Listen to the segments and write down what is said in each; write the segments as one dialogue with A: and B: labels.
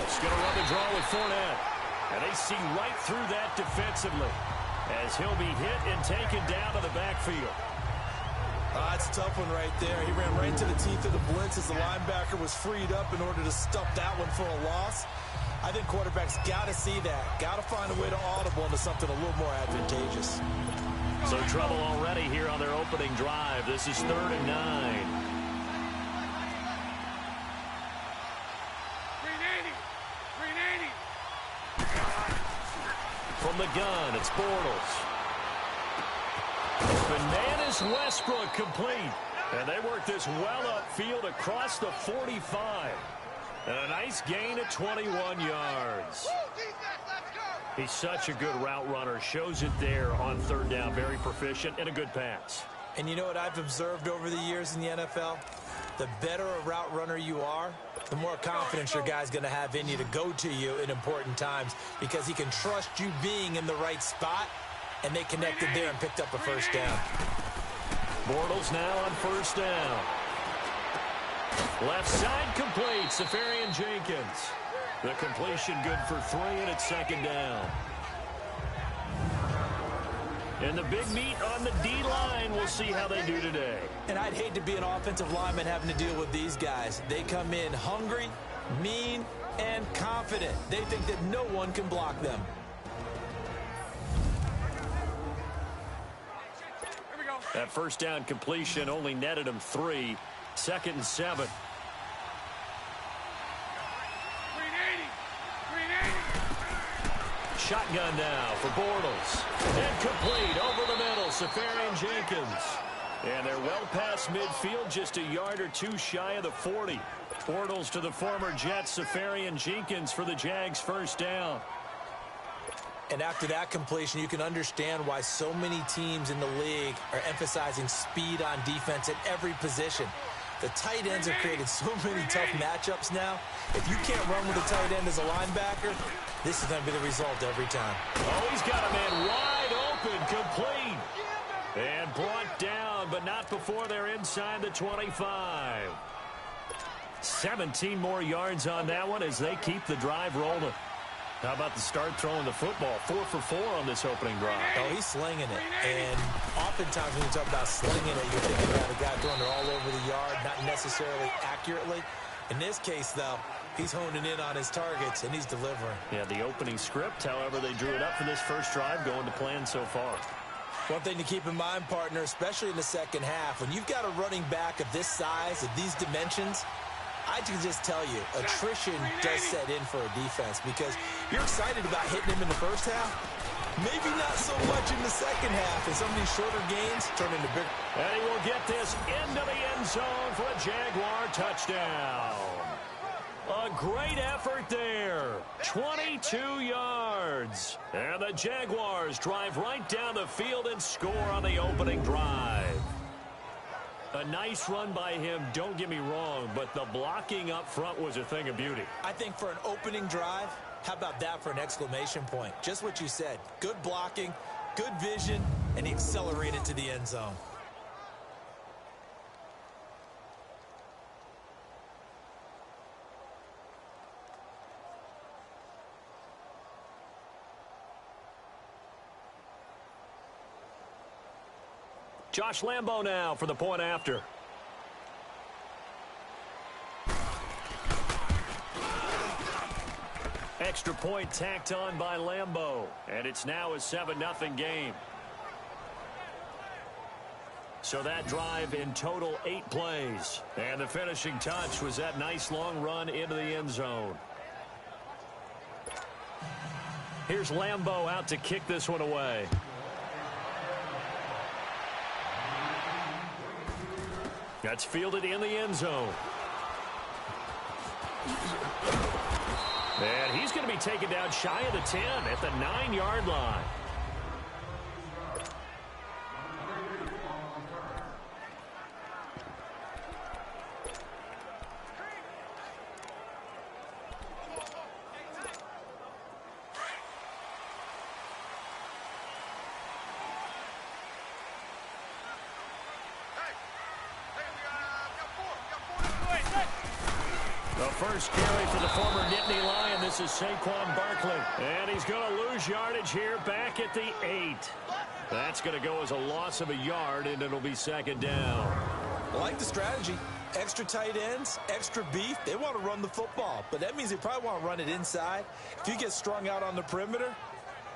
A: Bortles going to run the draw with Fournette. And they see right through that defensively as he'll be hit and taken down to the backfield.
B: It's a tough one right there. He ran right into the teeth of the blitz as the linebacker was freed up in order to stuff that one for a loss. I think quarterbacks got to see that. Got to find a way to audible into something a little more advantageous.
A: So trouble already here on their opening drive. This is 3rd and 9. From the gun, it's Bortles. Bananas Westbrook complete. And they work this well upfield across the 45. And a nice gain of 21 yards. He's such a good route runner. Shows it there on 3rd down. Very proficient and a good pass.
B: And you know what I've observed over the years in the NFL? The better a route runner you are, the more confidence your guy's going to have in you to go to you in important times because he can trust you being in the right spot, and they connected there and picked up a first down.
A: Bortles now on 1st down. Left side complete, Safarian Jenkins. The completion good for 3, and it's 2nd down. And the big meat on the D-line, we'll see how they do today.
B: And I'd hate to be an offensive lineman having to deal with these guys. They come in hungry, mean, and confident. They think that no one can block them.
A: That 1st down completion only netted him 3. 2nd and 7. Shotgun now for Bortles. And complete over the middle, Safarian Jenkins. And they're well past midfield, just a yard or 2 shy of the 40. Bortles to the former Jets, Safarian Jenkins for the Jags' 1st down.
B: And after that completion, you can understand why so many teams in the league are emphasizing speed on defense at every position. The tight ends have created so many tough matchups now. If you can't run with a tight end as a linebacker, this is going to be the result every time.
A: Oh, he's got a man wide open, complete. And brought down, but not before they're inside the 25. 17 more yards on that one as they keep the drive rolling. How about the start throwing the football? 4 for 4 on this opening drive.
B: Oh, he's slinging it. And oftentimes when you talk about slinging it, you're thinking about a guy throwing it all over the yard, not necessarily accurately. In this case, though, he's honing in on his targets, and he's delivering.
A: Yeah, the opening script, however, they drew it up for this first drive, going to plan so far.
B: One thing to keep in mind, partner, especially in the second half, when you've got a running back of this size, of these dimensions, I can just tell you, attrition does set in for a defense because you're excited about hitting him in the first half. Maybe not so much in the second half, and some of these shorter gains turn into big.
A: And he will get this into the end zone for a Jaguar touchdown. A great effort there. 22 yards. And the Jaguars drive right down the field and score on the opening drive. A nice run by him, don't get me wrong, but the blocking up front was a thing of beauty.
B: I think for an opening drive, how about that for an exclamation point? Just what you said. Good blocking, good vision, and he accelerated to the end zone.
A: Josh Lambo now for the point after. Extra point tacked on by Lambo. And it's now a 7-0 game. So that drive in total 8 plays. And the finishing touch was that nice long run into the end zone. Here's Lambo out to kick this one away. That's fielded in the end zone. And he's going to be taken down shy of the 10 at the 9-yard line. first carry for the former Nittany Lion. This is Saquon Barkley. And he's going to lose yardage here back at the 8. That's going to go as a loss of a yard, and it'll be second down.
B: I like the strategy. Extra tight ends, extra beef. They want to run the football, but that means they probably want to run it inside. If you get strung out on the perimeter,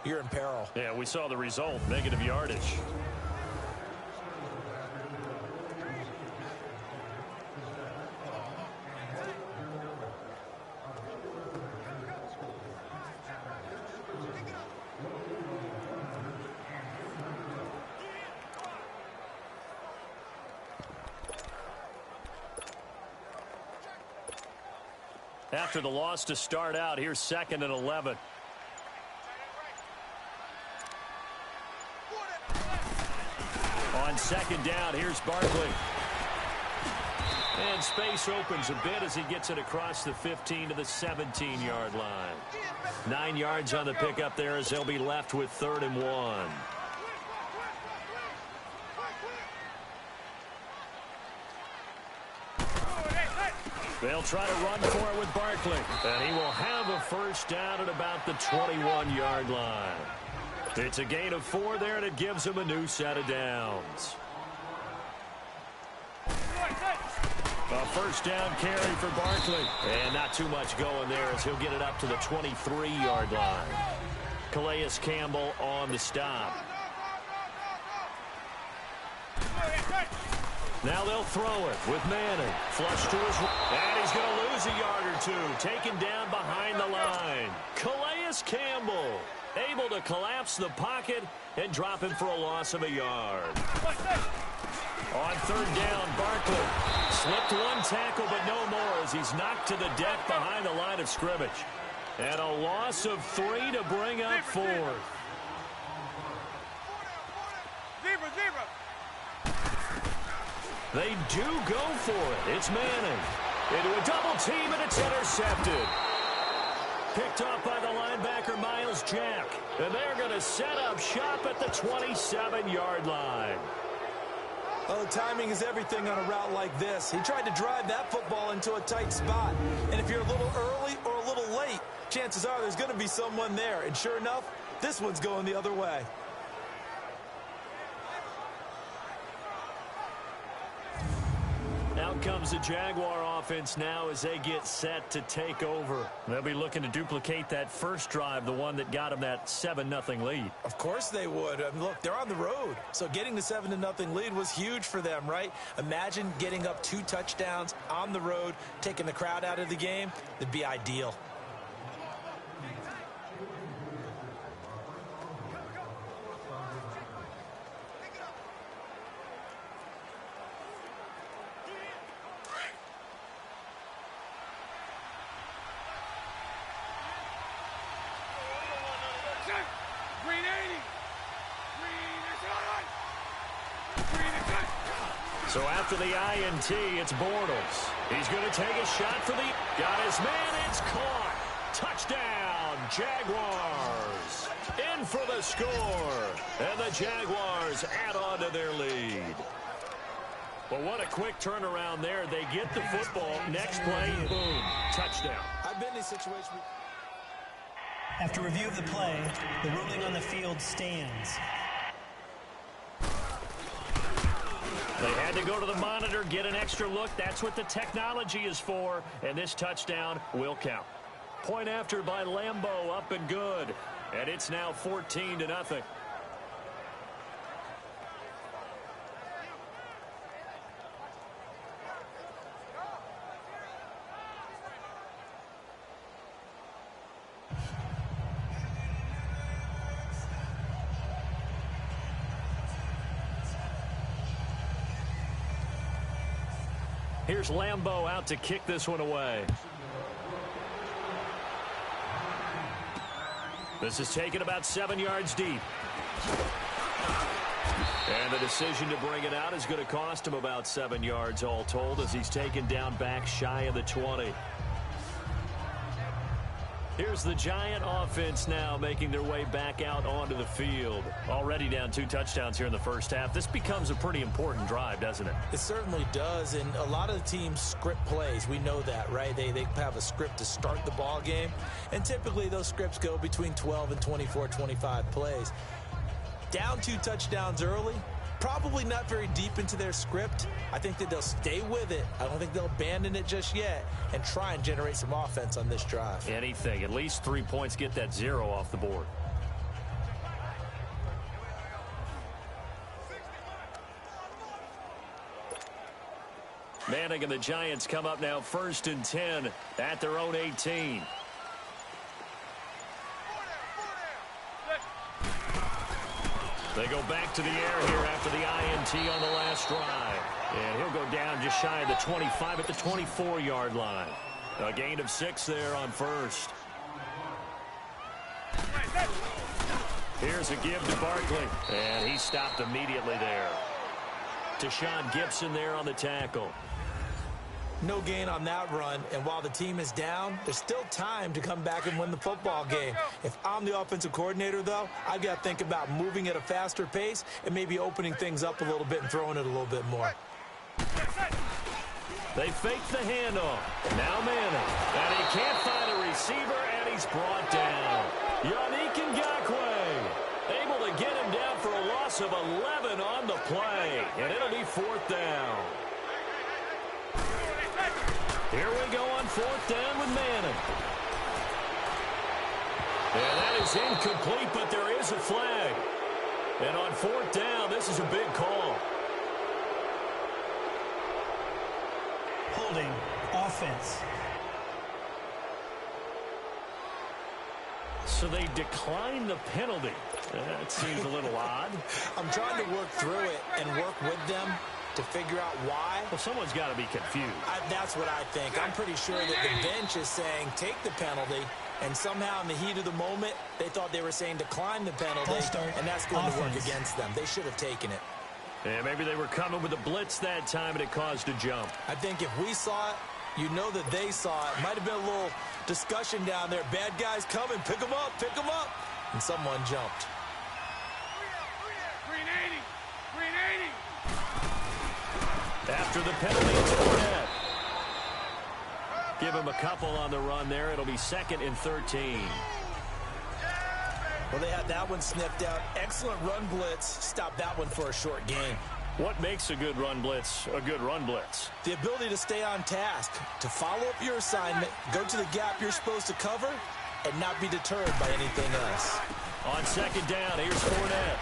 B: you're in peril.
A: Yeah, we saw the result, negative yardage. After the loss to start out, here's 2nd and 11. On 2nd down, here's Barkley. And space opens a bit as he gets it across the 15 to the 17-yard line. 9 yards on the pickup there as they'll be left with 3rd and 1. They'll try to run for it with Barkley. And he will have a first down at about the 21-yard line. It's a gain of 4 there, and it gives him a new set of downs. A first down carry for Barkley. And not too much going there as he'll get it up to the 23-yard line. Calais Campbell on the stop. Now they'll throw it with Manning. Flush to his right. And he's going to lose a yard or 2. Taken down behind the line. Calais Campbell able to collapse the pocket and drop him for a loss of a yard. On 3rd down, Barkley slipped 1 tackle, but no more as he's knocked to the deck behind the line of scrimmage. And a loss of 3 to bring up 4th. They do go for it. It's Manning. Into a double team, and it's intercepted. Picked off by the linebacker, Miles Jack. And they're going to set up shop at the 27-yard line.
B: Oh, timing is everything on a route like this. He tried to drive that football into a tight spot. And if you're a little early or a little late, chances are there's going to be someone there. And sure enough, this one's going the other way.
A: Out comes the Jaguar offense now as they get set to take over. They'll be looking to duplicate that first drive, the one that got them that 7-0 lead.
B: Of course they would. I mean, look, they're on the road. So getting the 7-0 lead was huge for them, right? Imagine getting up 2 touchdowns on the road, taking the crowd out of the game. It'd be ideal.
A: So after the INT, it's Bortles. He's going to take a shot for the... Got his man. It's caught. Touchdown, Jaguars. In for the score. And the Jaguars add on to their lead. Well, what a quick turnaround there. They get the football. Next play, boom, touchdown.
B: I've been in a situation...
C: After review of the play, the ruling on the field stands.
A: They had to go to the monitor, get an extra look. That's what the technology is for, and this touchdown will count. Point after by Lambeau, up and good, and it's now 14-0. Here's Lambeau out to kick this one away. This is taken about 7 yards deep. And the decision to bring it out is going to cost him about 7 yards all told as he's taken down back shy of the 20. Here's the Giant offense now making their way back out onto the field. Already down 2 touchdowns here in the first half. This becomes a pretty important drive, doesn't it?
B: It certainly does, and a lot of the teams script plays. We know that, right? They have a script to start the ball game, and typically those scripts go between 12 and 24, 25 plays. Down 2 touchdowns early, probably not very deep into their script. I think that they'll stay with it. I don't think they'll abandon it just yet and try and generate some offense on this drive.
A: Anything. At least 3 points, get that 0 off the board. Manning and the Giants come up now 1st and 10 at their own 18. They go back to the air here after the INT on the last drive. And he'll go down just shy of the 25 at the 24-yard line. A gain of 6 there on first. Here's a give to Barkley. And he stopped immediately there. Deshaun Gibson there on the tackle.
B: No gain on that run, and while the team is down, there's still time to come back and win the football game. If I'm the offensive coordinator, though, I've got to think about moving at a faster pace and maybe opening things up a little bit and throwing it a little bit more.
A: They fake the handoff. Now Manning. And he can't find a receiver, and he's brought down. Yannick Ngakoue able to get him down for a loss of 11 on the play, and it'll be 4th down. Here we go on 4th down with Manning. And that is incomplete, but there is a flag. And on 4th down, this is a big call.
C: Holding offense.
A: So they decline the penalty. That seems a little odd.
B: I'm trying to work through it and work with them to figure out why.
A: Well, someone's got to be confused.
B: That's what I think. I'm pretty sure that the bench is saying take the penalty, and somehow in the heat of the moment, they thought they were saying decline the penalty, and that's going to work against them. They should have taken it.
A: Yeah, maybe they were coming with a blitz that time, and it caused a jump.
B: I think if we saw it, you know that they saw it. Might have been a little discussion down there. Bad guys coming. Pick them up. Pick them up. And someone jumped.
A: After the penalty, it's Fournette. Give him a couple on the run there. It'll be 2nd and 13.
B: Well, they had that one sniffed out. Excellent run blitz. Stop that one for a short gain.
A: What makes a good run blitz a good run blitz?
B: The ability to stay on task, to follow up your assignment, go to the gap you're supposed to cover, and not be deterred by anything else.
A: On 2nd down, here's Fournette.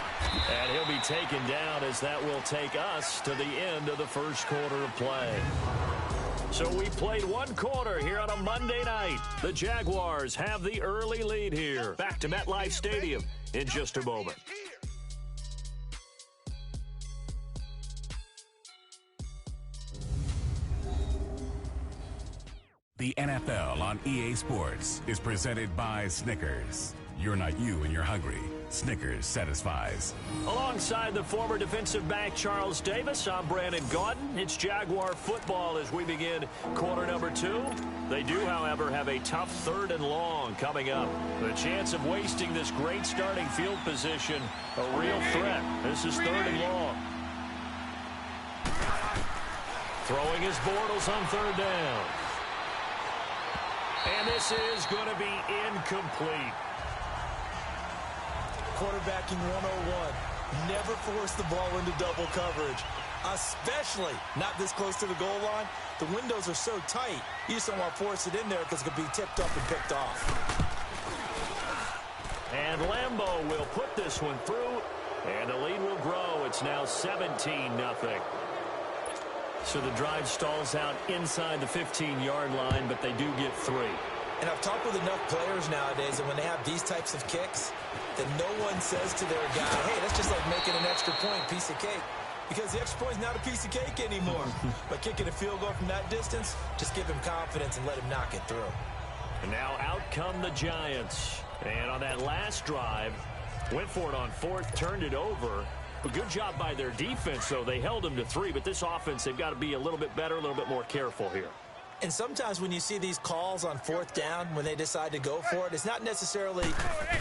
A: And he'll be taken down as that will take us to the end of the first quarter of play. So we played 1 quarter here on a Monday night. The Jaguars have the early lead here. Back to MetLife Stadium in just a moment.
D: The NFL on EA Sports is presented by Snickers. You're not you and you're hungry. Snickers satisfies.
A: Alongside the former defensive back Charles Davis, I'm Brandon Gaudin. It's Jaguar football as we begin quarter number 2. They do, however, have a tough 3rd and long coming up. The chance of wasting this great starting field position, a real threat. This is 3rd and long. Throwing his Bortles on 3rd down. And this is going to be incomplete.
B: Quarterbacking 101. Never force the ball into double coverage, especially not this close to the goal line. The windows are so tight, you just don't want to force it in there because it could be tipped up and picked off.
A: And Lambeau will put this one through, and the lead will grow. It's now 17-0. So the drive stalls out inside the 15-yard line, but they do get 3.
B: And I've talked with enough players nowadays, and when they have these types of kicks, that no one says to their guy, hey, that's just like making an extra point, piece of cake. Because the extra point is not a piece of cake anymore. But kicking a field goal from that distance, just give him confidence and let him knock it through.
A: And now out come the Giants. And on that last drive, went for it on 4th, turned it over. But good job by their defense, though. They held them to 3, but this offense, they've got to be a little bit better, a little bit more careful here.
B: And sometimes when you see these calls on fourth down, when they decide to go for it, it's not necessarily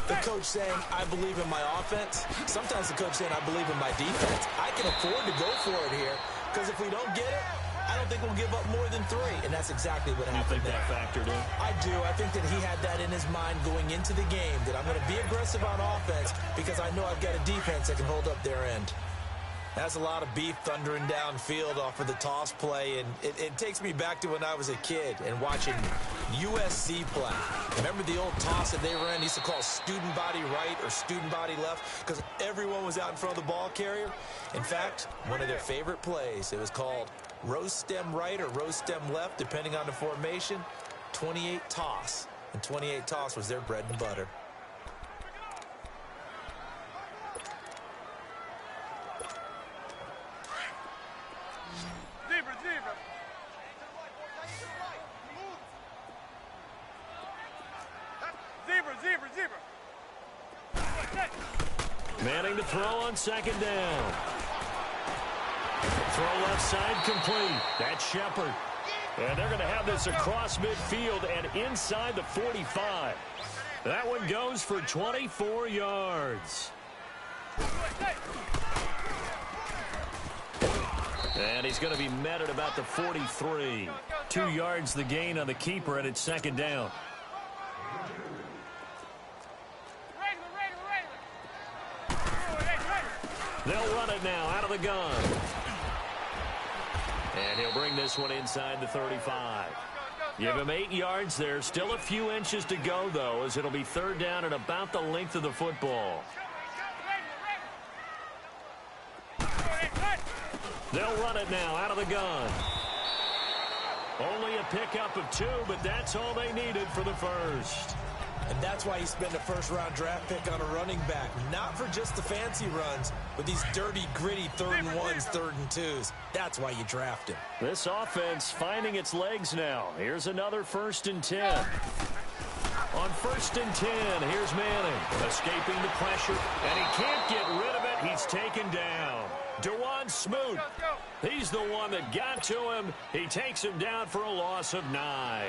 B: the coach saying, I believe in my offense. Sometimes the coach saying, I believe in my defense. I can afford to go for it here because if we don't get it, I don't think we'll give up more than 3. And that's exactly what happened there.
A: You think that factored in?
B: I do. I think that he had that in his mind going into the game, that I'm going to be aggressive on offense because I know I've got a defense that can hold up their end. That's a lot of beef thundering downfield off of the toss play, and it takes me back to when I was a kid and watching USC play. Remember the old toss that they ran? They used to call student body right or student body left because everyone was out in front of the ball carrier. In fact, one of their favorite plays, it was called rose stem right or rose stem left, depending on the formation, 28 toss. And 28 toss was their bread and butter.
A: Manning to throw on second down. Throw left side complete. That's Shepard. And they're going to have this across midfield and inside the 45. That one goes for 24 yards. And he's going to be met at about the 43. 2 yards the gain on the keeper, and it's second down. They'll run it now out of the gun. And he'll bring this one inside the 35. Give him 8 yards there. Still a few inches to go, though, as it'll be third down at about the length of the football. They'll run it now out of the gun. Only a pickup of 2, but that's all they needed for the first.
B: And that's why you spend a first-round draft pick on a running back. Not for just the fancy runs, but these dirty, gritty 3rd and 1s, 3rd and 2s. That's why you draft him.
A: This offense finding its legs now. Here's another 1st and 10. On 1st and 10, here's Manning. Escaping the pressure, and he can't get rid of it. He's taken down. Dewan Smoot. He's the one that got to him. He takes him down for a loss of 9.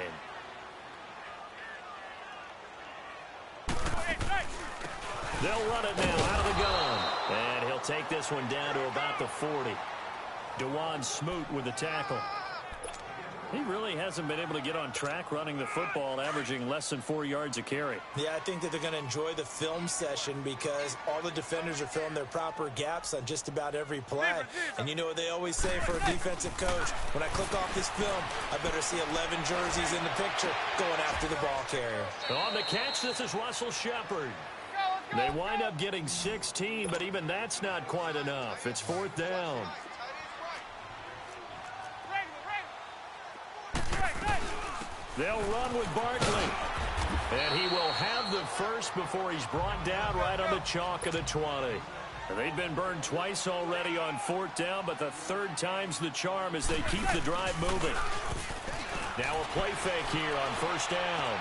A: They'll run it now out of the gun. And he'll take this one down to about the 40. Dewan Smoot with the tackle. He really hasn't been able to get on track running the football, averaging less than 4 yards a carry.
B: Yeah, I think that they're going to enjoy the film session because all the defenders are filling their proper gaps on just about every play. And you know what they always say for a defensive coach? When I click off this film, I better see 11 jerseys in the picture going after the ball carrier.
A: On the catch, this is Russell Shepard. They wind up getting 16, but even that's not quite enough. It's 4th down. They'll run with Barkley. And he will have the first before he's brought down right on the chalk of the 20. They've been burned twice already on 4th down, but the 3rd time's the charm as they keep the drive moving. Now a play fake here on 1st down.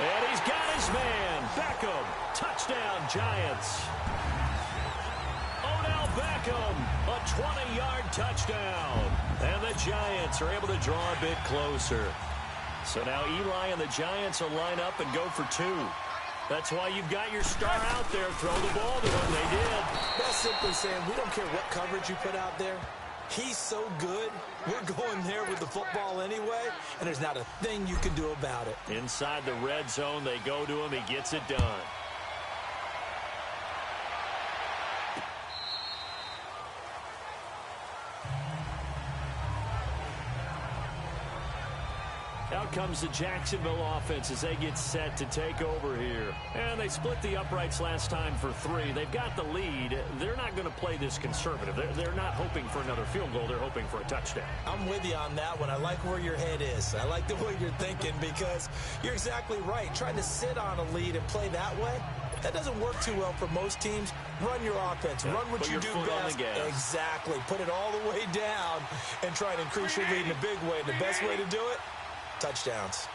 A: And he's got his man, Beckham. Touchdown, Giants. Odell Beckham, a 20-yard touchdown. And the Giants are able to draw a bit closer. So now Eli and the Giants will line up and go for 2. That's why you've got your star out there. Throw the ball to him. They did.
B: That's simply saying we don't care what coverage you put out there. He's so good, we're going there with the football anyway, and there's not a thing you can do about it.
A: Inside the red zone, they go to him. He gets it done. Out comes the Jacksonville offense as they get set to take over here. And they split the uprights last time for 3. They've got the lead. They're not going to play this conservative. They're not hoping for another field goal. They're hoping for a touchdown.
B: I'm with you on that one. I like where your head is. I like the way you're thinking because you're exactly right. Trying to sit on a lead and play that way, that doesn't work too well for most teams. Run your offense. Run what you do best. Exactly. Put it all the way down and try and increase your lead in a big way. And the best way to do it, touchdowns.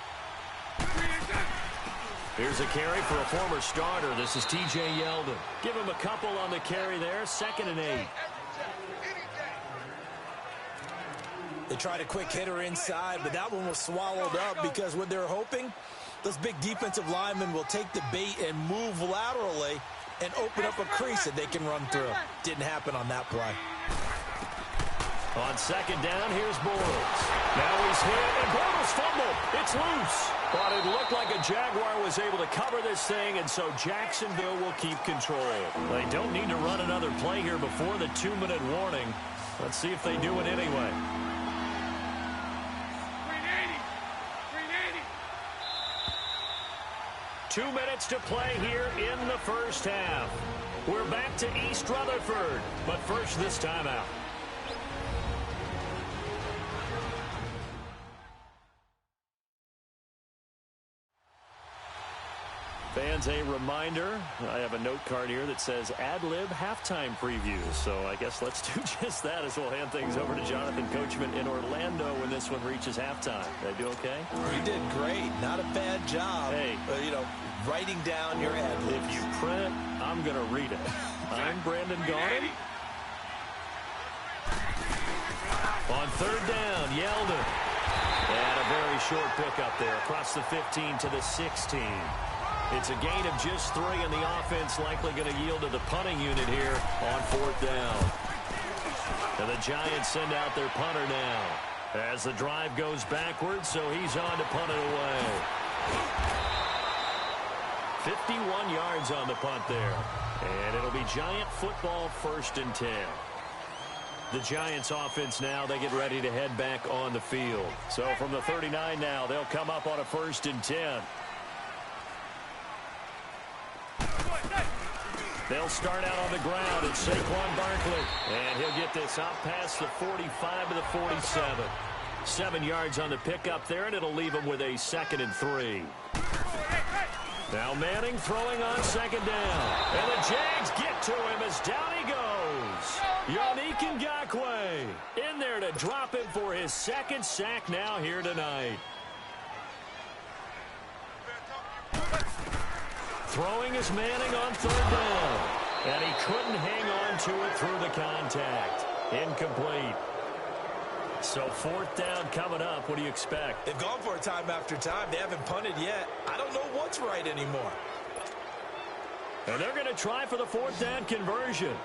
A: Here's a carry for a former starter. This is T.J. Yeldon. Give him a couple on the carry there. 2nd and 8.
B: They tried a quick hitter inside, but that one was swallowed up because what they're hoping, those big defensive linemen will take the bait and move laterally and open up a crease that they can run through. Didn't happen on that play.
A: On second down, here's Bortles. Now he's hit, and Bortles fumbled. It's loose. But it looked like a Jaguar was able to cover this thing, and so Jacksonville will keep control. They don't need to run another play here before the 2-minute warning. Let's see if they do it anyway. 2 minutes to play here in the first half. We're back to East Rutherford, but first this timeout. Fans, a reminder, I have a note card here that says ad-lib halftime preview. So I guess let's do just that as we'll hand things over to Jonathan Coachman in Orlando when this one reaches halftime. Did I do okay?
B: You did great. Not a bad job.
A: Hey.
B: You know, writing down your ad-libs.
A: If you print, I'm going to read it. I'm Brandon Gaudin. On third down, Yeldon. And a very short pickup there across the 15 to the 16. It's a gain of just 3, and the offense likely going to yield to the punting unit here on fourth down. And the Giants send out their punter now as the drive goes backwards, so he's on to punt it away. 51 yards on the punt there. And it'll be Giant football, 1st and 10. The Giants offense now, they get ready to head back on the field. So from the 39 now, they'll come up on a 1st and 10. They'll start out on the ground. It's Saquon Barkley. And he'll get this out past the 45 to the 47. 7 yards on the pickup there, and it'll leave him with a 2nd and 3. Now Manning throwing on second down. And the Jags get to him as down he goes. Yannick Ngakoue in there to drop him for his 2nd sack now here tonight. Throwing is Manning on 3rd down. And he couldn't hang on to it through the contact. Incomplete. So 4th down coming up. What do you expect?
B: They've gone for it time after time. They haven't punted yet. I don't know what's right anymore.
A: And they're going to try for the 4th down conversion.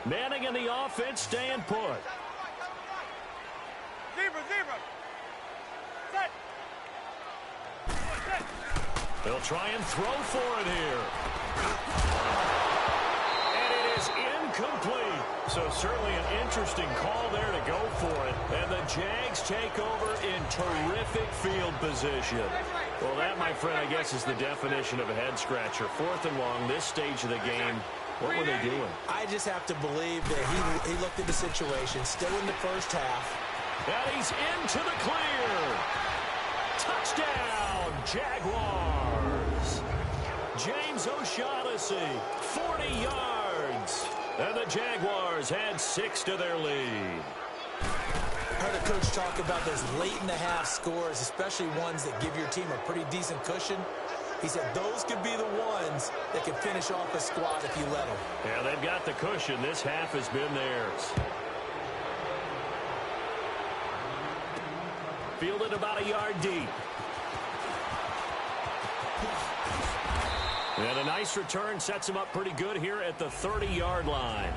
A: Manning and the offense staying put.
E: Zebra. Set.
A: They'll try and throw for it here. And it is incomplete. So certainly an interesting call there to go for it. And the Jags take over in terrific field position. Well, that, my friend, I guess is the definition of a head-scratcher. 4th and long, this stage of the game. What were they doing?
B: I just have to believe that he looked at the situation, still in the first half.
A: And he's into the clear. Touchdown, Jaguars. James O'Shaughnessy, 40 yards. And the Jaguars add 6 to their lead.
B: I heard a coach talk about those late-in-the-half scores, especially ones that give your team a pretty decent cushion. He said those could be the ones that can finish off a squad if you let them.
A: Yeah, they've got the cushion. This half has been theirs. Fielded about a yard deep. And a nice return sets him up pretty good here at the 30-yard line.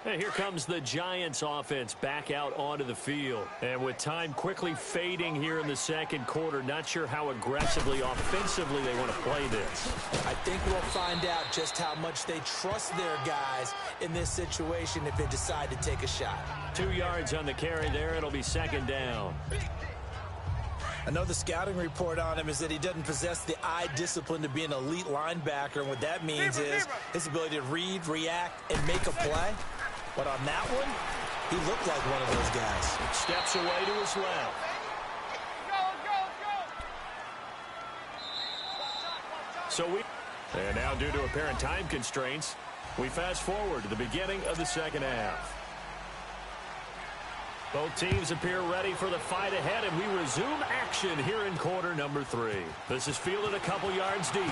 A: And here comes the Giants offense back out onto the field. And with time quickly fading here in the second quarter, not sure how aggressively, offensively they want to play this.
B: I think we'll find out just how much they trust their guys in this situation if they decide to take a shot.
A: 2 yards on the carry there. It'll be 2nd down.
B: I know the scouting report on him is that he doesn't possess the eye discipline to be an elite linebacker. And what that means is his ability to read, react, and make a play. But on that one, he looked like one of those guys.
A: Steps away to his left. And now due to apparent time constraints, we fast forward to the beginning of the second half. Both teams appear ready for the fight ahead, and we resume action here in quarter number 3. This is fielded a couple yards deep.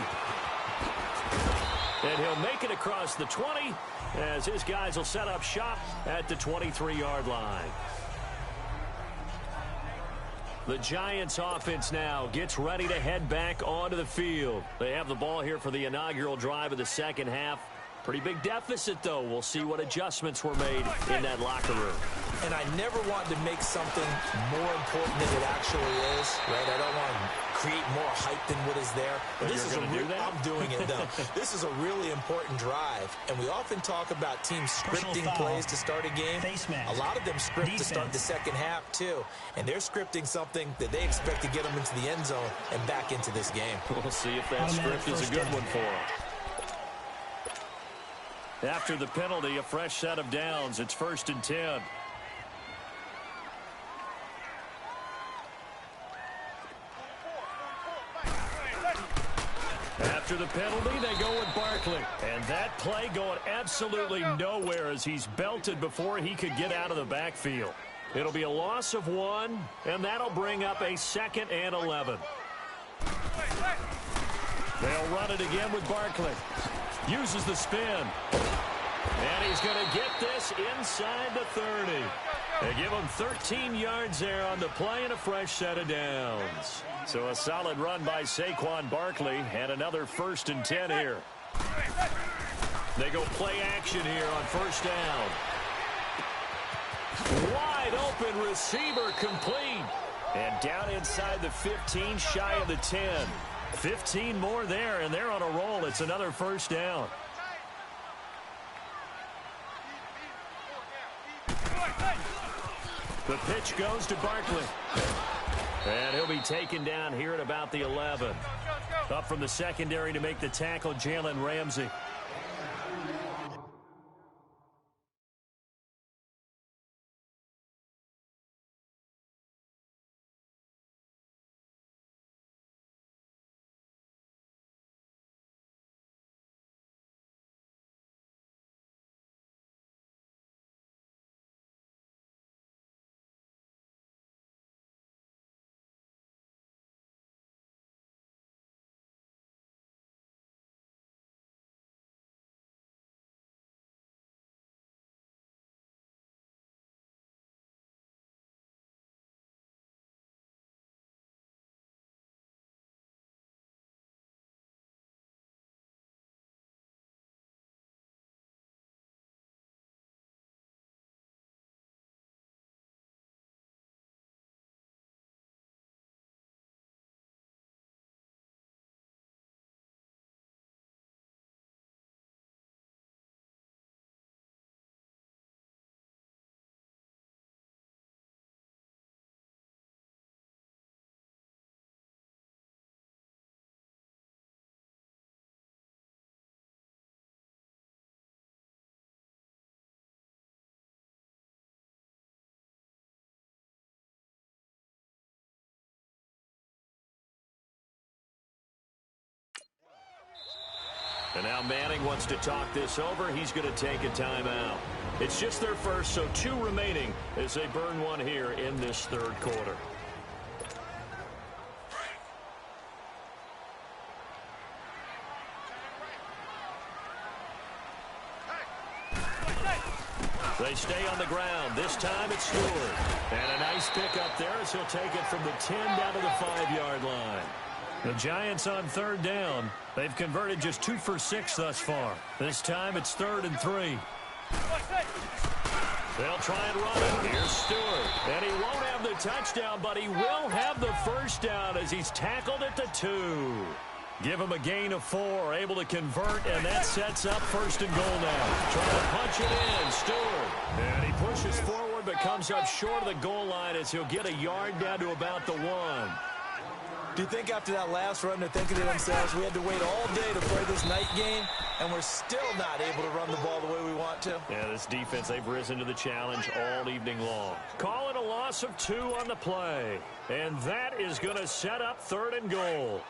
A: And he'll make it across the 20 as his guys will set up shop at the 23-yard line. The Giants offense now gets ready to head back onto the field. They have the ball here for the inaugural drive of the second half. Pretty big deficit, though. We'll see what adjustments were made in that locker room.
B: And I never want to make something more important than it actually is, right? I don't want to create more hype than what is there.
A: But this is I'm
B: doing it, though. This is a really important drive. And we often talk about teams scripting plays to start a game. A lot of them script to start the second half, too. And they're scripting something that they expect to get them into the end zone and back into this game.
A: We'll see if that script is a good one for them. After the penalty, a fresh set of downs. It's 1st and 10. After the penalty, they go with Barkley. And that play going absolutely nowhere as he's belted before he could get out of the backfield. It'll be a loss of 1, and that'll bring up a 2nd and 11. They'll run it again with Barkley. Uses the spin. And he's going to get this inside the 30. They give him 13 yards there on the play and a fresh set of downs. So a solid run by Saquon Barkley and another 1st and 10 here. They go play action here on 1st down. Wide open receiver complete. And down inside the 15, shy of the 10. 15 more there, and they're on a roll. It's another 1st down. The pitch goes to Barkley. And he'll be taken down here at about the 11. Up from the secondary to make the tackle, Jalen Ramsey. And now Manning wants to talk this over. He's going to take a timeout. It's just their first, so 2 remaining as they burn one here in this 3rd quarter. They stay on the ground. This time it's Stewart. And a nice pick up there as he'll take it from the 10 down to the 5-yard line. The Giants on 3rd down. They've converted just 2 for 6 thus far. This time it's 3rd and 3. They'll try and run it. Here's Stewart. And he won't have the touchdown, but he will have the 1st down as he's tackled at the 2. Give him a gain of 4, able to convert, and that sets up 1st and goal now. Trying to punch it in, Stewart. And he pushes forward but comes up short of the goal line as he'll get a yard down to about the 1.
B: Do you think after that last run they're thinking to themselves, we had to wait all day to play this night game, and we're still not able to run the ball the way we want to?
A: Yeah, this defense, they've risen to the challenge all evening long. Call it a loss of 2 on the play. And that is going to set up 3rd and goal.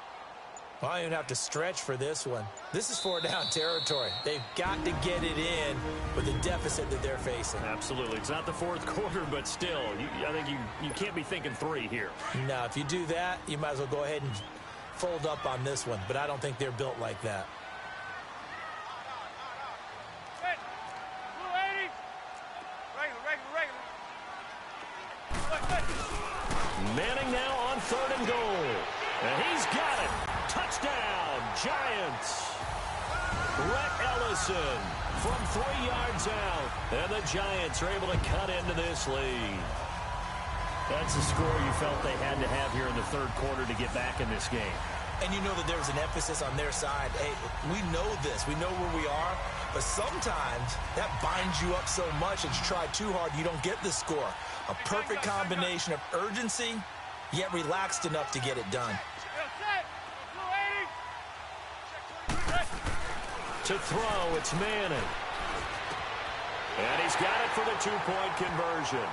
B: Well, I don't even have to stretch for this one. This is 4-down territory. They've got to get it in with the deficit that they're facing.
A: Absolutely. It's not the 4th quarter, but still, I think you can't be thinking 3 here.
B: No, if you do that, you might as well go ahead and fold up on this one, but I don't think they're built like that.
A: Giants. Rhett Ellison from 3 yards out. And the Giants are able to cut into this lead. That's a score you felt they had to have here in the third quarter to get back in this game.
B: And you know that there's an emphasis on their side. Hey, we know this. We know where we are. But sometimes that binds you up so much that you try too hard, you don't get the score. A perfect combination of urgency, yet relaxed enough to get it done.
A: To throw, it's Manning. And he's got it for the two-point conversion.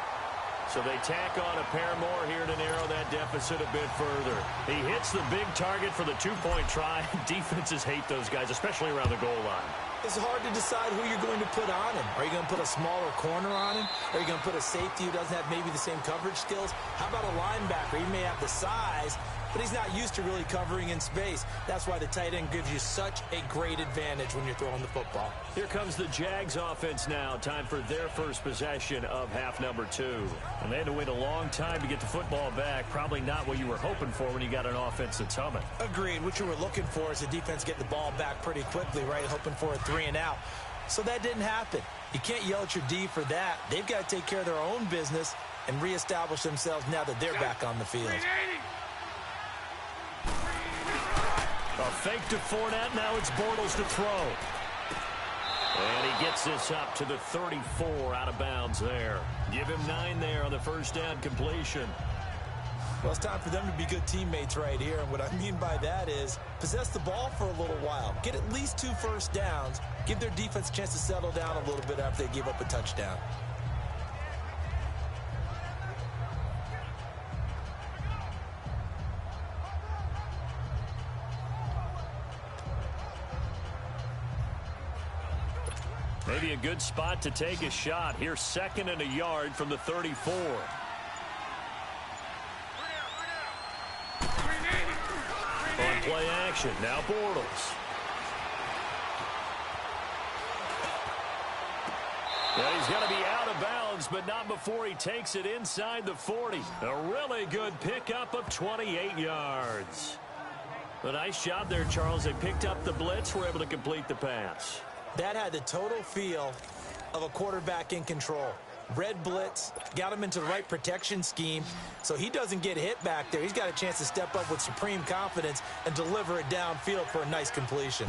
A: So they tack on a pair more here to narrow that deficit a bit further. He hits the big target for the two-point try. Defenses hate those guys, especially around the goal line.
B: It's hard to decide who you're going to put on him. Are you going to put a smaller corner on him? Are you going to put a safety who doesn't have maybe the same coverage skills? How about a linebacker? He may have the size, but he's not used to really covering in space. That's why the tight end gives you such a great advantage when you're throwing the football.
A: Here comes the Jags offense now. Time for their first possession of half number 2. And they had to wait a long time to get the football back. Probably not what you were hoping for when you got an offense that's humming.
B: Agreed. What you were looking for is the defense get the ball back pretty quickly, right? Hoping for a 3 and out. So that didn't happen. You can't yell at your D for that. They've got to take care of their own business and reestablish themselves now that they're back on the field.
A: A fake to Fournette. Now it's Bortles to throw. And he gets this up to the 34 out of bounds there. Give him 9 there on the first down completion.
B: Well, it's time for them to be good teammates right here. And what I mean by that is possess the ball for a little while. Get at least 2 first downs. Give their defense a chance to settle down a little bit after they give up a touchdown.
A: Maybe a good spot to take a shot. Here's 2nd and a yard from the 34. On play action, now Bortles. Well, he's going to be out of bounds, but not before he takes it inside the 40. A really good pickup of 28 yards. A nice job there, Charles. They picked up the blitz, were able to complete the pass.
B: That had the total feel of a quarterback in control. Red blitz, got him into the right protection scheme, so he doesn't get hit back there. He's got a chance to step up with supreme confidence and deliver it downfield for a nice completion.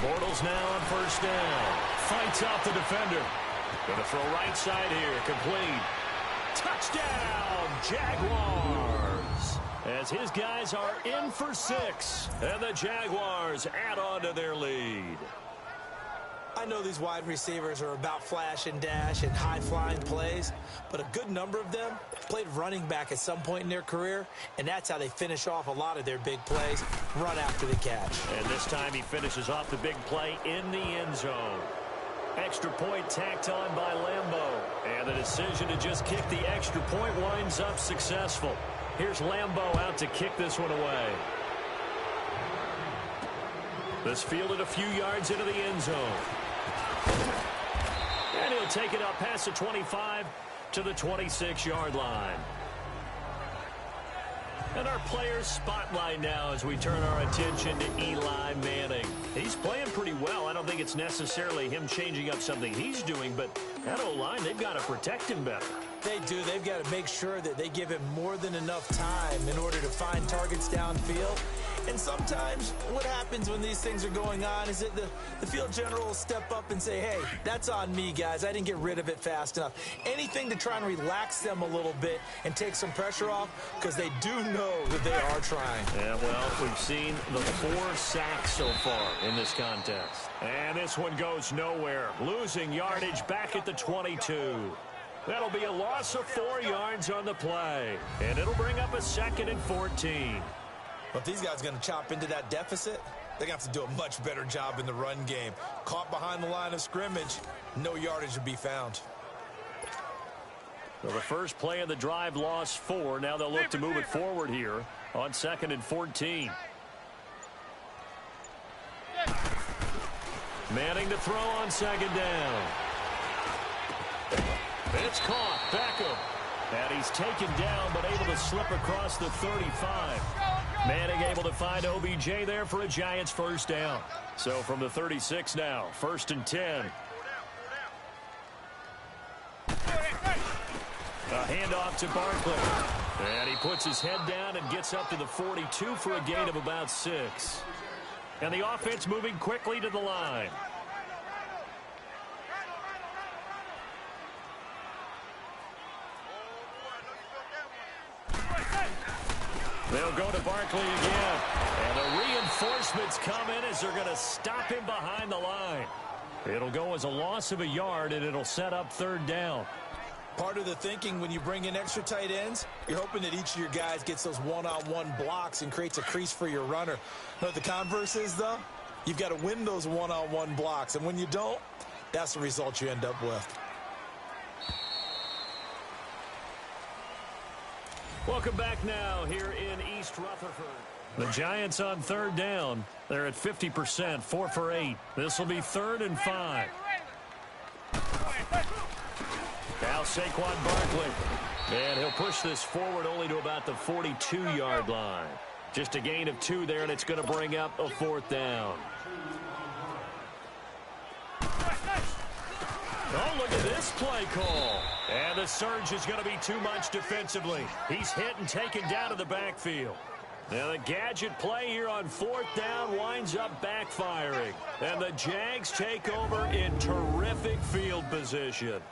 A: Bortles now on first down. Fights off the defender. Going to throw right side here. Complete. Touchdown, Jaguars. As his guys are in for 6. And the Jaguars add on to their lead.
B: I know these wide receivers are about flash and dash and high-flying plays, but a good number of them played running back at some point in their career, and that's how they finish off a lot of their big plays, run after the catch.
A: And this time he finishes off the big play in the end zone. Extra point tacked on by Lambeau. And the decision to just kick the extra point winds up successful. Here's Lambeau out to kick this one away. This fielded a few yards into the end zone. And he'll take it up past the 25 to the 26-yard line. And our players spotlight now as we turn our attention to Eli Manning. He's playing pretty well. I don't think it's necessarily him changing up something he's doing, but that O-line, they've got to protect him better.
B: They do. They've got to make sure that they give him more than enough time in order to find targets downfield. And sometimes what happens when these things are going on is that the field general will step up and say, hey, that's on me, guys. I didn't get rid of it fast enough. Anything to try and relax them a little bit and take some pressure off, because they do know that they are trying.
A: Yeah, well, we've seen the 4 sacks so far in this contest. And this one goes nowhere. Losing yardage back at the 22. That'll be a loss of 4 yards on the play. And it'll bring up a 2nd and 14.
B: But if these guys are going to chop into that deficit, they're going to have to do a much better job in the run game. Caught behind the line of scrimmage, no yardage to be found.
A: Well, the first play of the drive lost 4. Now they'll look to move it forward here on 2nd and 14. Manning to throw on 2nd down. It's caught. Beckham. And he's taken down, but able to slip across the 35. Manning able to find OBJ there for a Giants first down. So from the 36 now, 1st and 10. A handoff to Barkley. And he puts his head down and gets up to the 42 for a gain of about 6. And the offense moving quickly to the line. They'll go to Barkley again. And the reinforcements come in as they're going to stop him behind the line. It'll go as a loss of a yard, and it'll set up 3rd down.
B: Part of the thinking when you bring in extra tight ends, you're hoping that each of your guys gets those one-on-one blocks and creates a crease for your runner. You know what the converse is, though? You've got to win those one-on-one blocks, and when you don't, that's the result you end up with.
A: Welcome back now here in East Rutherford. The Giants on 3rd down. They're at 50%, 4 for 8. This will be 3rd and 5. Now Saquon Barkley. And he'll push this forward only to about the 42-yard line. Just a gain of 2 there, and it's going to bring up a 4th down. Oh, look at this play call. And the surge is going to be too much defensively. He's hit and taken down to the backfield. Now the gadget play here on 4th down winds up backfiring. And the Jags take over in terrific field position.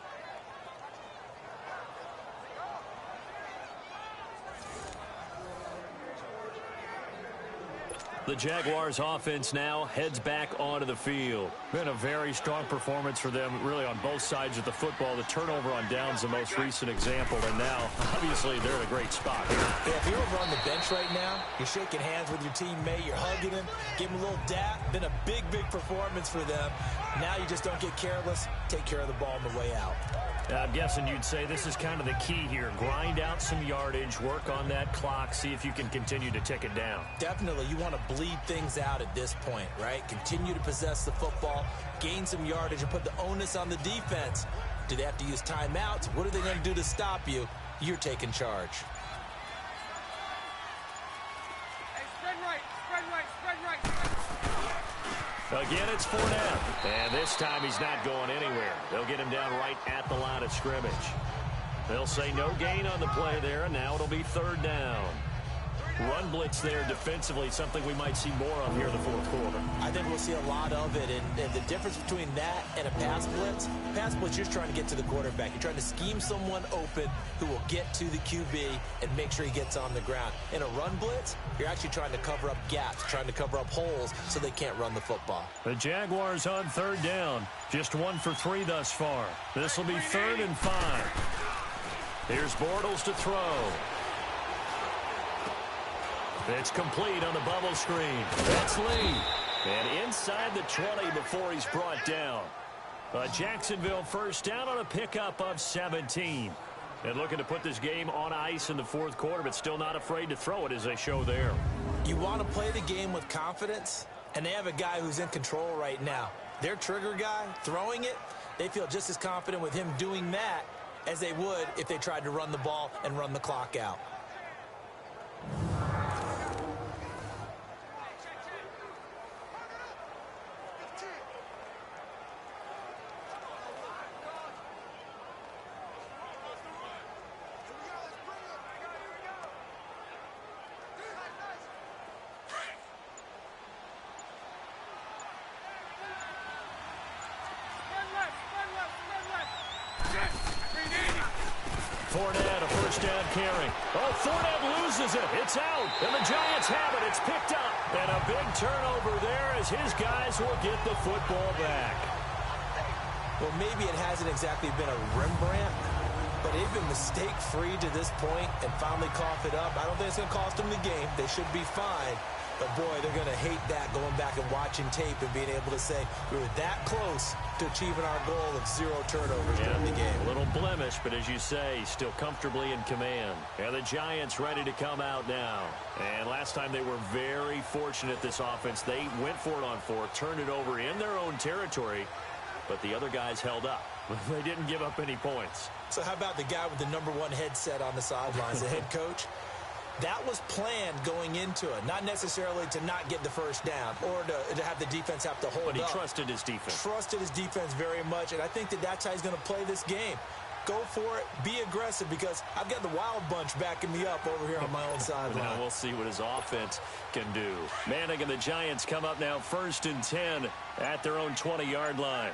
A: The Jaguars offense now heads back onto the field. Been a very strong performance for them really on both sides of the football. The turnover on downs the most recent example, and now obviously they're in a great spot here.
B: Yeah, if you're over on the bench right now, you're shaking hands with your teammate, you're hugging him, give him a little dap. Been a big performance for them. Now you just don't get careless, take care of the ball on the way out.
A: I'm guessing you'd say this is kind of the key here. Grind out some yardage, work on that clock, see if you can continue to tick it down.
B: Definitely, you want to bleed things out at this point, right? Continue to possess the football, gain some yardage, and put the onus on the defense. Do they have to use timeouts? What are they going to do to stop you? You're taking charge.
E: Hey, spread right, spread right, spread right.
A: Again, it's Fournette. And this time he's not going anywhere. They'll get him down right at the line of scrimmage. They'll say no gain on the play there, and now it'll be 3rd down. Run blitz there defensively, something we might see more of here in the 4th quarter.
B: I think we'll see a lot of it, and the difference between that and a pass blitz, you're just trying to get to the quarterback. You're trying to scheme someone open who will get to the QB and make sure he gets on the ground. In a run blitz, you're actually trying to cover up gaps, trying to cover up holes so they can't run the football.
A: The Jaguars on 3rd down, just 1 for 3 thus far. This will be 3rd and 5. Here's Bortles to throw. It's complete on the bubble screen. That's Lee. And inside the 20 before he's brought down. Jacksonville first down on a pickup of 17. And looking to put this game on ice in the 4th quarter, but still not afraid to throw it as they show there.
B: You want to play the game with confidence, and they have a guy who's in control right now. Their trigger guy, throwing it, they feel just as confident with him doing that as they would if they tried to run the ball and run the clock out.
A: Fournette, a first down carry. Oh, Fournette loses it. It's out. And the Giants have it. It's picked up. And a big turnover there as his guys will get the football back.
B: Well, maybe it hasn't exactly been a Rembrandt, but they've been mistake-free to this point and finally cough it up. I don't think it's going to cost them the game. They should be fine. But, boy, they're going to hate that going back and watching tape and being able to say we were that close to achieving our goal of 0 turnovers during the game.
A: A little blemish, but as you say, still comfortably in command. And the Giants ready to come out now. And last time they were very fortunate, this offense. They went for it on 4, turned it over in their own territory, but the other guys held up. They didn't give up any points.
B: So how about the guy with the #1 headset on the sidelines, the head coach? That was planned going into it, not necessarily to not get the first down or to have the defense have to hold up.
A: But he trusted his defense.
B: Trusted his defense very much, and I think that's how he's going to play this game. Go for it. Be aggressive, because I've got the wild bunch backing me up over here on my own sideline.
A: Now we'll see what his offense can do. Manning and the Giants come up now 1st and 10 at their own 20-yard line.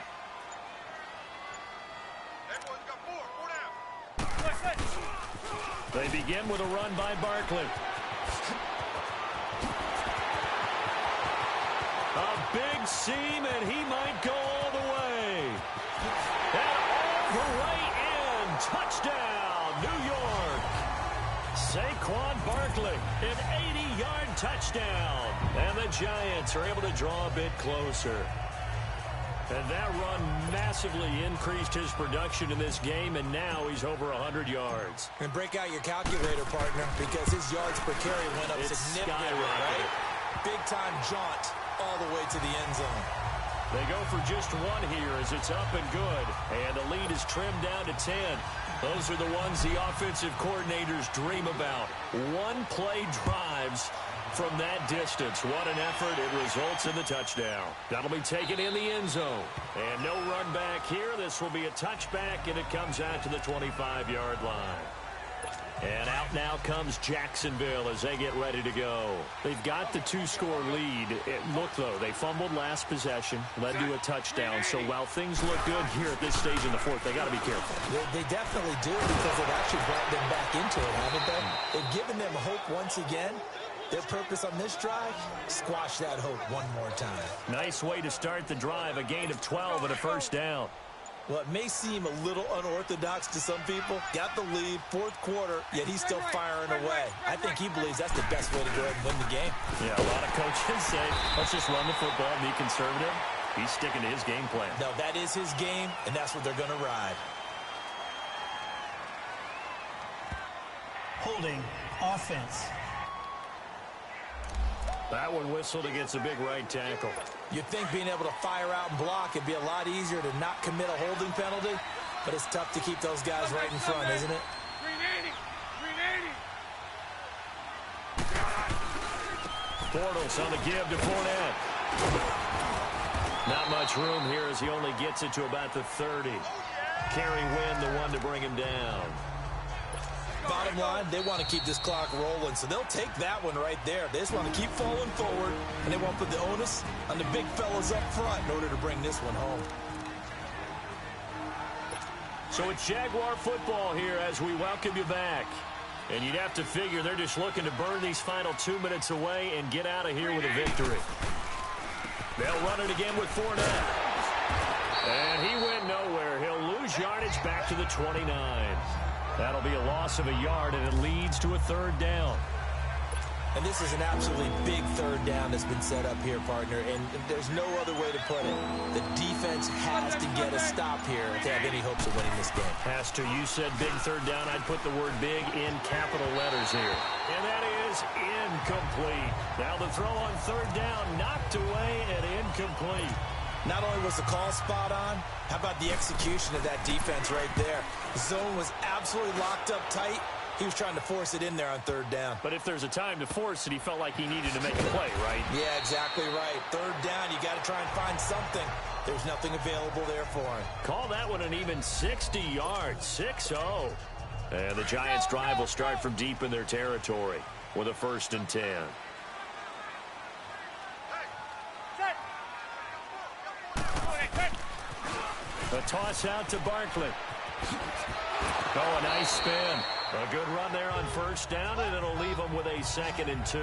A: They begin with a run by Barkley. A big seam, and he might go all the way. And all the way in. Touchdown, New York. Saquon Barkley, an 80-yard touchdown. And the Giants are able to draw a bit closer. And that run massively increased his production in this game, and now he's over 100 yards.
B: And break out your calculator, partner, because his yards per carry went up significantly, right? Big-time jaunt all the way to the end zone.
A: They go for just one here as it's up and good, and the lead is trimmed down to 10. Those are the ones the offensive coordinators dream about. One-play drives from that distance. What an effort. It results in the touchdown. That'll be taken in the end zone. And no run back here. This will be a touchback, and it comes out to the 25-yard line. And out now comes Jacksonville as they get ready to go. They've got the 2-score lead. Look, though, they fumbled last possession, led to a touchdown. So while things look good here at this stage in the fourth, they got to be careful.
B: They definitely do, because they've actually brought them back into it, haven't they? They've given them hope once again. Their purpose on this drive, squash that hope one more time.
A: Nice way to start the drive, a gain of 12 and a first down.
B: Well, it may seem a little unorthodox to some people. Got the lead, fourth quarter, yet he's still firing away. I think he believes that's the best way to go ahead and win the game.
A: Yeah, a lot of coaches say, let's just run the football and be conservative. He's sticking to his game plan.
B: No, that is his game, and that's what they're going to ride.
C: Holding offense.
A: That one whistled against a big right tackle.
B: You'd think being able to fire out and block would be a lot easier to not commit a holding penalty, but it's tough to keep those guys right in front, isn't it?
E: 380.
A: Bortles on the give to Fournette. Not much room here as he only gets it to about the 30. Carry Wynn, the one to bring him down.
B: Bottom line, they want to keep this clock rolling, so they'll take that one right there. They just want to keep falling forward, and they won't put the onus on the big fellas up front in order to bring this one home.
A: So it's Jaguar football here as we welcome you back. And you'd have to figure they're just looking to burn these final 2 minutes away and get out of here with a victory. They'll run it again with Fournette. And he went nowhere. He'll lose yardage back to the 29. That'll be a loss of a yard, and it leads to a third down.
B: And this is an absolutely big third down that's been set up here, partner, and there's no other way to put it. The defense has to get a stop here if they have any hopes of winning this game.
A: Has to. You said big third down. I'd put the word big in capital letters here. And that is incomplete. Now the throw on third down, knocked away and incomplete.
B: Not only was the call spot on, how about the execution of that defense right there? The zone was absolutely locked up tight. He was trying to force it in there on third down.
A: But if there's a time to force it, he felt like he needed to make a play, right?
B: Yeah, exactly right. Third down, you got to try and find something. There's nothing available there for him.
A: Call that one an even 60 yards, 6-0. And the Giants' drive will start from deep in their territory with a 1st and 10. A toss out to Barkley. Oh, a nice spin. A good run there on first down, and it'll leave him with a 2nd and 2.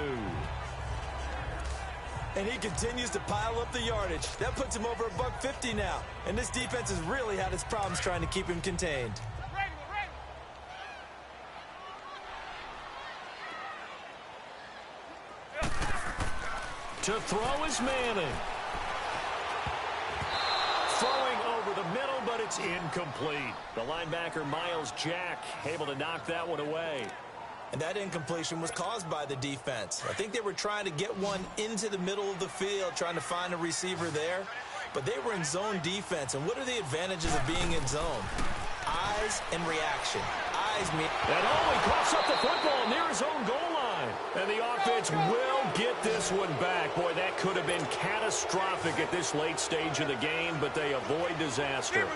B: And he continues to pile up the yardage. That puts him over $150 now. And this defense has really had its problems trying to keep him contained.
A: To throw is Manning. Throwing over the middle, but it's incomplete. The linebacker, Miles Jack, able to knock that one away.
B: And that incompletion was caused by the defense. I think they were trying to get one into the middle of the field, trying to find a receiver there. But they were in zone defense. And what are the advantages of being in zone? Eyes and reaction. Eyes mean...
A: And he coughs up the football near his own goal line. line. And the offense will get this one back. Boy, that could have been catastrophic at this late stage of the game, but they avoid disaster.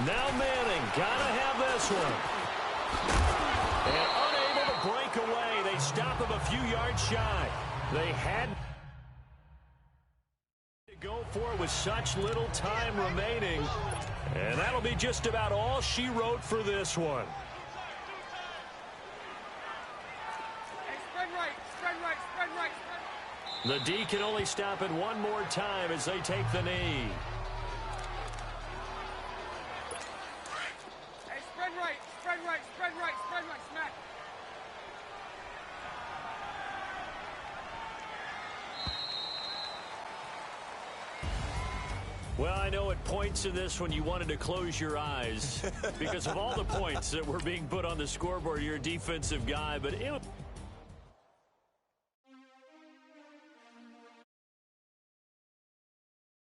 A: Now Manning, gotta have this one. And unable to break away. They stop him a few yards shy. They had to go for with such little time remaining. And that'll be just about all she wrote for this one.
E: Hey, spread right, spread right, spread right, spread right.
A: The D can only stop it one more time as they take the knee.
E: Hey, spread right, spread right, spread right, spread right, smack.
A: Well, I know at points in this one you wanted to close your eyes because of all the points that were being put on the scoreboard. You're a defensive guy, but it